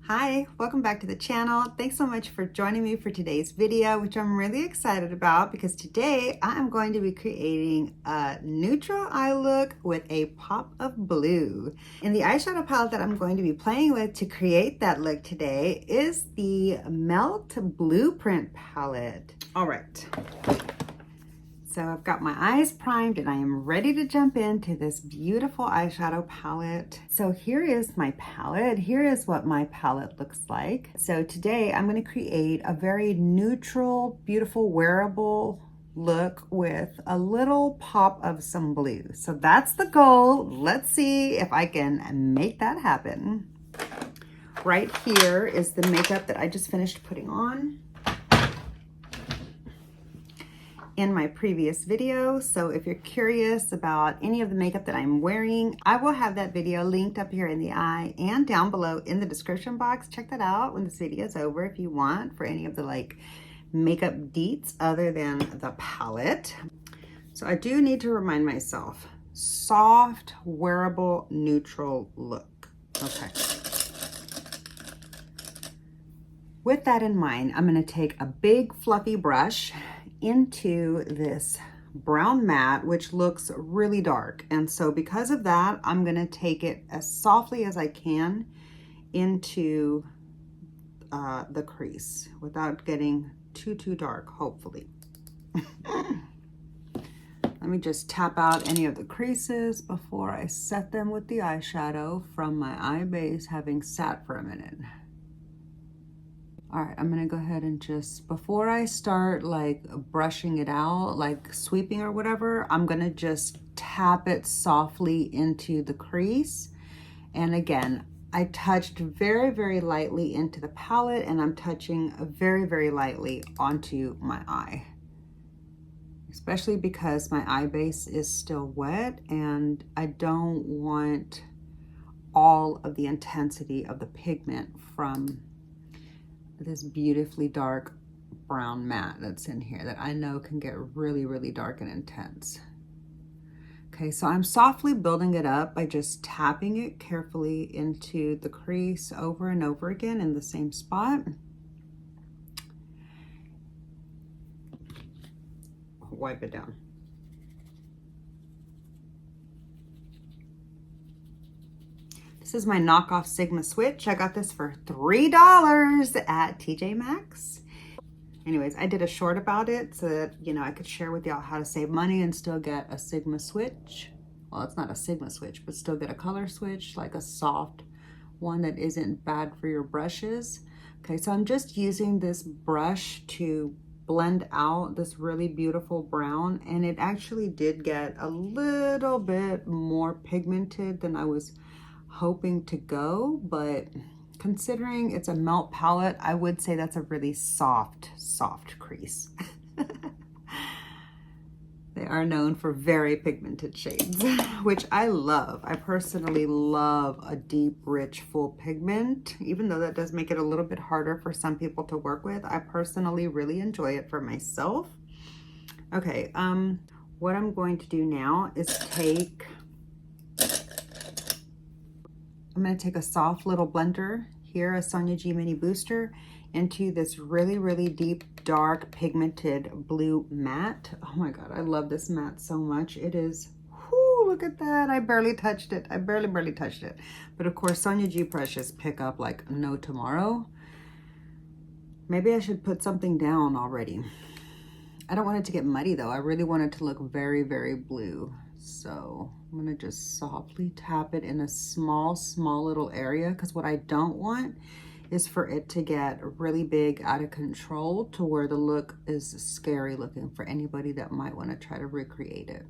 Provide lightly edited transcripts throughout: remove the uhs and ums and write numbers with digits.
Hi, welcome back to the channel. Thanks so much for joining me for today's video, which I'm really excited about because today I am going to be creating a neutral eye look with a pop of blue. And the eyeshadow palette that I'm going to be playing with to create that look today is the Melt Blueprint palette. All right. So I've got my eyes primed and I am ready to jump into this beautiful eyeshadow palette. So here is my palette. Here is what my palette looks like. So today I'm going to create a very neutral, beautiful, wearable look with a little pop of some blue. So that's the goal. Let's see if I can make that happen. Right here is the makeup that I just finished putting on in my previous video. So if you're curious about any of the makeup that I'm wearing, I will have that video linked up here in the eye and down below in the description box. Check that out when this video is over if you want for any of the makeup deets other than the palette. So I do need to remind myself, soft, wearable, neutral look. Okay. With that in mind, I'm gonna take a big fluffy brush into this brown matte, which looks really dark. And so because of that, I'm gonna take it as softly as I can into the crease without getting too dark, hopefully. Let me just tap out any of the creases before I set them with the eyeshadow from my eye base having sat for a minute. All right, I'm gonna go ahead and just, before I start brushing it out, like sweeping or whatever, I'm gonna just tap it softly into the crease. And again, I touched very lightly into the palette and I'm touching very lightly onto my eye. Especially because my eye base is still wet and I don't want all of the intensity of the pigment from this beautifully dark brown matte that's in here that I know can get really dark and intense. Okay, so I'm softly building it up by just tapping it carefully into the crease over and over again in the same spot. Wipe it down. This is my knockoff Sigma switch. I got this for $3 at TJ Maxx. Anyways, I did a short about it so that, you know, I could share with y'all how to save money and still get a Sigma switch. Well, it's not a Sigma switch, but still get a color switch, like a soft one that isn't bad for your brushes. Okay, so I'm just using this brush to blend out this really beautiful brown, and it actually did get a little bit more pigmented than I was hoping to go, but considering it's a melt palette, I would say that's a really soft crease. They are known for very pigmented shades, which I love. I personally love a deep, rich, full pigment, even though that does make it a little bit harder for some people to work with. I personally really enjoy it for myself. Okay, what I'm going to do now is I'm going to take a soft little blender here, a Sonia G Mini Booster, into this really deep, dark, pigmented blue matte. Oh my God, I love this matte so much. It is, whoo, look at that. I barely touched it. I barely touched it. But of course, Sonia G brushes pick up like no tomorrow. Maybe I should put something down already. I don't want it to get muddy though. I really want it to look very blue. So I'm gonna just softly tap it in a small little area, because what I don't want is for it to get really big, out of control, to where the look is scary looking for anybody that might want to try to recreate it.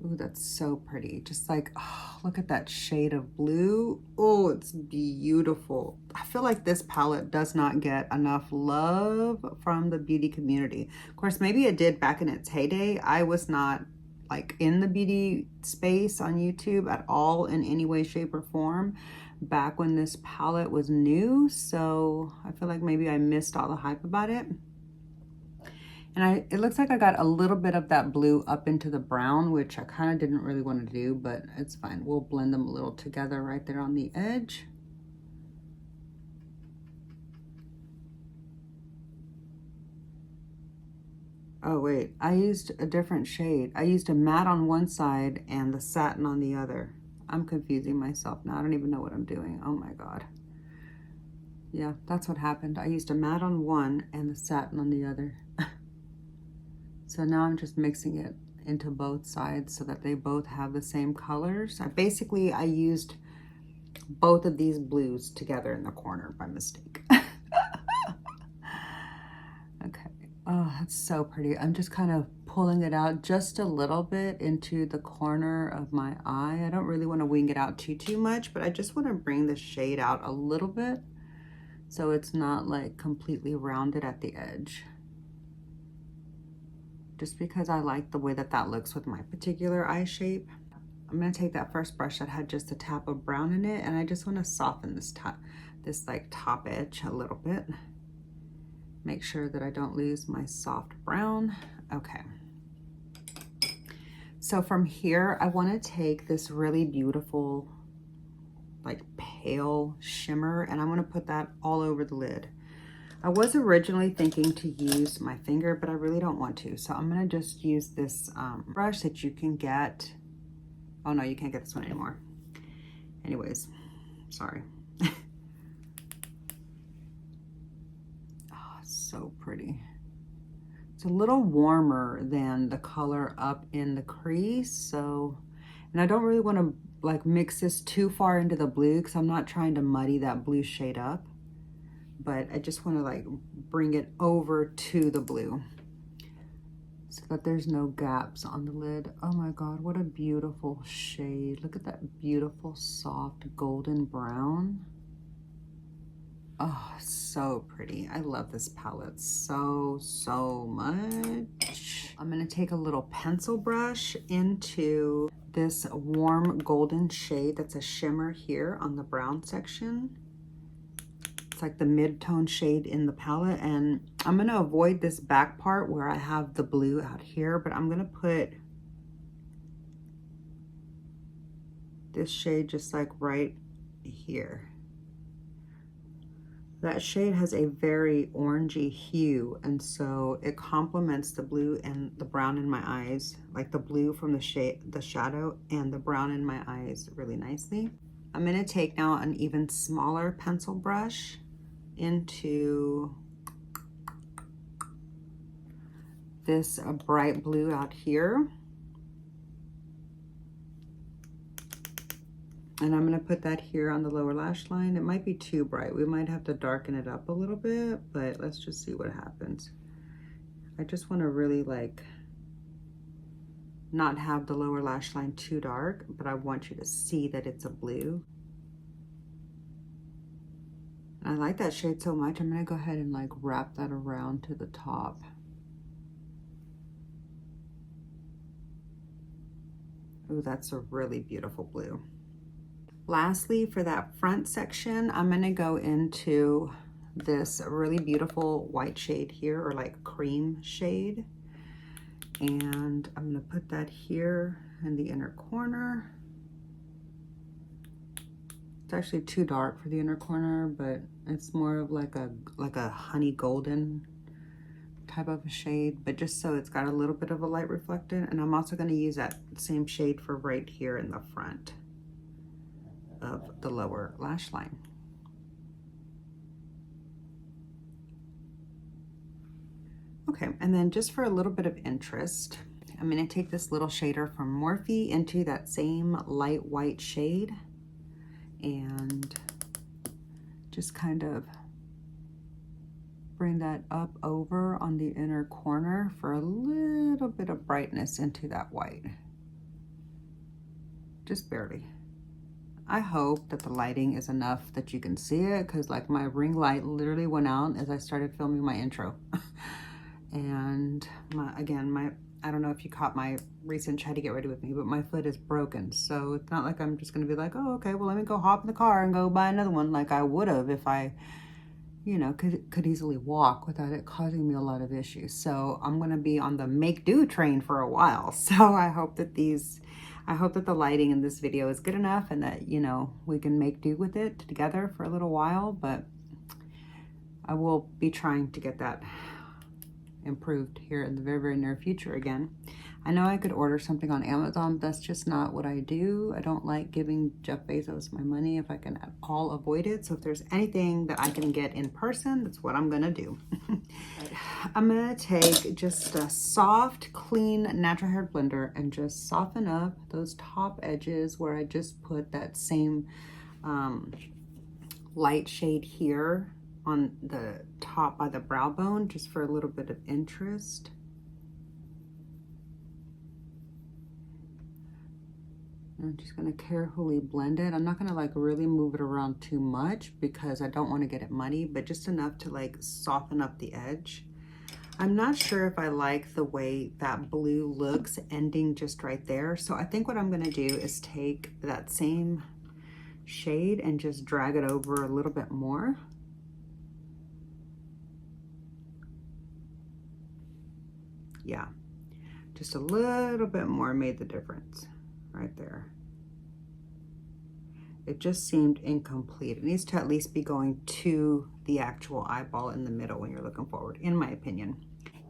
Ooh, that's so pretty. Just like, oh, look at that shade of blue. Oh, it's beautiful. I feel like this palette does not get enough love from the beauty community. Of course, maybe it did back in its heyday. I was not in the beauty space on YouTube at all in any way, shape, or form back when this palette was new. So I feel like maybe I missed all the hype about it. And it looks like I got a little bit of that blue up into the brown, which I kind of didn't really want to do, but it's fine. We'll blend them a little together right there on the edge. Oh wait, I used a different shade. I used a matte on one side and the satin on the other. I'm confusing myself now. I don't even know what I'm doing. Oh my God. Yeah, that's what happened. I used a matte on one and the satin on the other. So now I'm just mixing it into both sides so that they both have the same colors. I used both of these blues together in the corner by mistake. Okay. Oh, that's so pretty. I'm just kind of pulling it out just a little bit into the corner of my eye. I don't really want to wing it out too much, but I just want to bring the shade out a little bit so it's not like completely rounded at the edge. Just because I like the way that that looks with my particular eye shape. I'm going to take that first brush that had just a tap of brown in it, and I just want to soften this top edge a little bit. Make sure that I don't lose my soft brown. Okay. So from here, I want to take this really beautiful, like pale shimmer, and I'm going to put that all over the lid. I was originally thinking to use my finger, but I really don't want to. So I'm going to just use this brush that you can get. Oh no, you can't get this one anymore. Anyways, sorry. Oh, it's so pretty. It's a little warmer than the color up in the crease, so, and I don't really want to like mix this too far into the blue because I'm not trying to muddy that blue shade up, but I just want to like bring it over to the blue so that there's no gaps on the lid. Oh my God, what a beautiful shade. Look at that beautiful, soft golden brown. Oh, so pretty. I love this palette so much. I'm gonna take a little pencil brush into this warm golden shade that's a shimmer here on the brown section. It's like the mid-tone shade in the palette, and I'm gonna avoid this back part where I have the blue out here, but I'm gonna put this shade just like right here. That shade has a very orangey hue, and so it complements the blue and the brown in my eyes, like the blue from the shadow and the brown in my eyes really nicely. I'm gonna take now an even smaller pencil brush into this bright blue out here. And I'm gonna put that here on the lower lash line. It might be too bright. We might have to darken it up a little bit, but let's just see what happens. I just wanna really like not have the lower lash line too dark, but I want you to see that it's a blue. I like that shade so much, I'm gonna go ahead and like wrap that around to the top. Ooh, that's a really beautiful blue. Lastly, for that front section, I'm gonna go into this really beautiful white shade here, or like cream shade. And I'm gonna put that here in the inner corner. It's actually too dark for the inner corner, but it's more of like a honey golden type of a shade, but just so it's got a little bit of a light reflected. And I'm also gonna use that same shade for right here in the front of the lower lash line. Okay, and then just for a little bit of interest, I'm gonna take this little shader from Morphe into that same light white shade and just kind of bring that up over on the inner corner for a little bit of brightness into that white. Just barely. I hope that the lighting is enough that you can see it, because like my ring light literally went out as I started filming my intro. And I don't know if you caught my recent Try to Get Ready With Me, but my foot is broken. So it's not like I'm just gonna be like, oh, okay, well, let me go hop in the car and go buy another one like I would have if I, you know, could easily walk without it causing me a lot of issues. So I'm gonna be on the make do train for a while. So I hope that the lighting in this video is good enough and that, you know, we can make do with it together for a little while, but I will be trying to get that improved here in the very, very near future again. I know I could order something on Amazon, but that's just not what I do. I don't like giving Jeff Bezos my money if I can at all avoid it. So if there's anything that I can get in person, that's what I'm gonna do. I'm gonna take just a soft, clean, natural hair blender and just soften up those top edges where I just put that same light shade here on the top by the brow bone, just for a little bit of interest. I'm just gonna carefully blend it. I'm not gonna like really move it around too much because I don't want to get it muddy, but just enough to like soften up the edge. I'm not sure if I like the way that blue looks ending just right there. So I think what I'm gonna do is take that same shade and just drag it over a little bit more. Yeah, just a little bit more made the difference right there. It just seemed incomplete. It needs to at least be going to the actual eyeball in the middle when you're looking forward, in my opinion.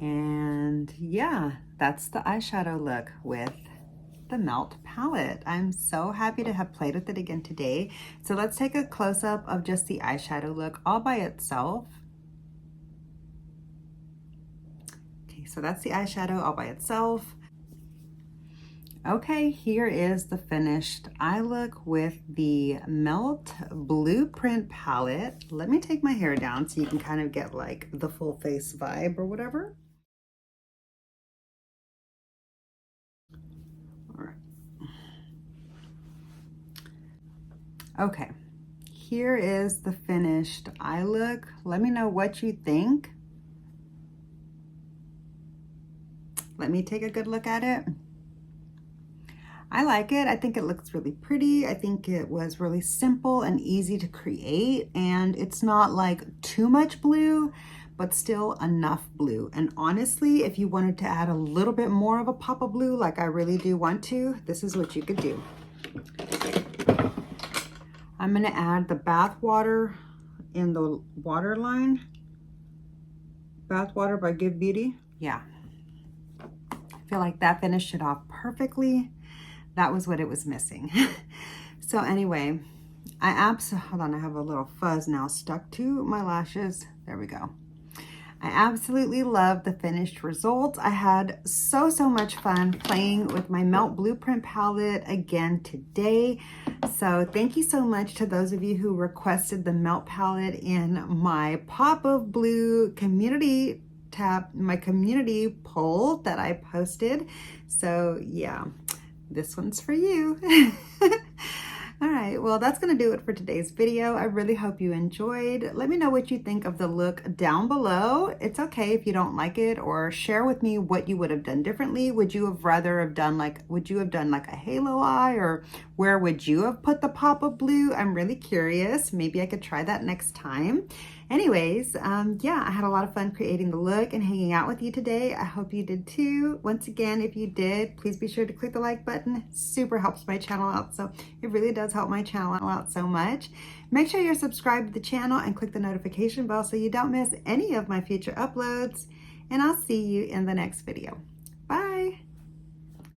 And yeah, that's the eyeshadow look with the Melt palette. I'm so happy to have played with it again today. So let's take a close-up of just the eyeshadow look all by itself. Okay, so that's the eyeshadow all by itself. Okay, here is the finished eye look with the Melt Blueprint palette. Let me take my hair down so you can kind of get like the full face vibe or whatever. All right. Okay, here is the finished eye look. Let me know what you think. Let me take a good look at it. I like it. I think it looks really pretty. I think it was really simple and easy to create, and it's not like too much blue, but still enough blue. And honestly, if you wanted to add a little bit more of a pop of blue, like I really do want to, this is what you could do. I'm gonna add the bath water in the waterline. Bath water by Give Beauty. Yeah. I feel like that finished it off perfectly. That was what it was missing. So anyway, hold on, I have a little fuzz now stuck to my lashes. There we go. I absolutely love the finished results. I had so much fun playing with my Melt Blueprint palette again today. So thank you so much to those of you who requested the Melt palette in my Pop of Blue community tab, my community poll that I posted. So yeah, this one's for you. All right, well, that's gonna do it for today's video. I really hope you enjoyed. Let me know what you think of the look down below. It's okay if you don't like it, or share with me what you would have done differently. Would you have done like a halo eye, or where would you have put the pop of blue? I'm really curious. Maybe I could try that next time. Anyways, yeah, I had a lot of fun creating the look and hanging out with you today. I hope you did too. Once again, if you did, please be sure to click the like button. Super helps my channel out, so it really does help my channel out so much. Make sure you're subscribed to the channel and click the notification bell so you don't miss any of my future uploads. And I'll see you in the next video.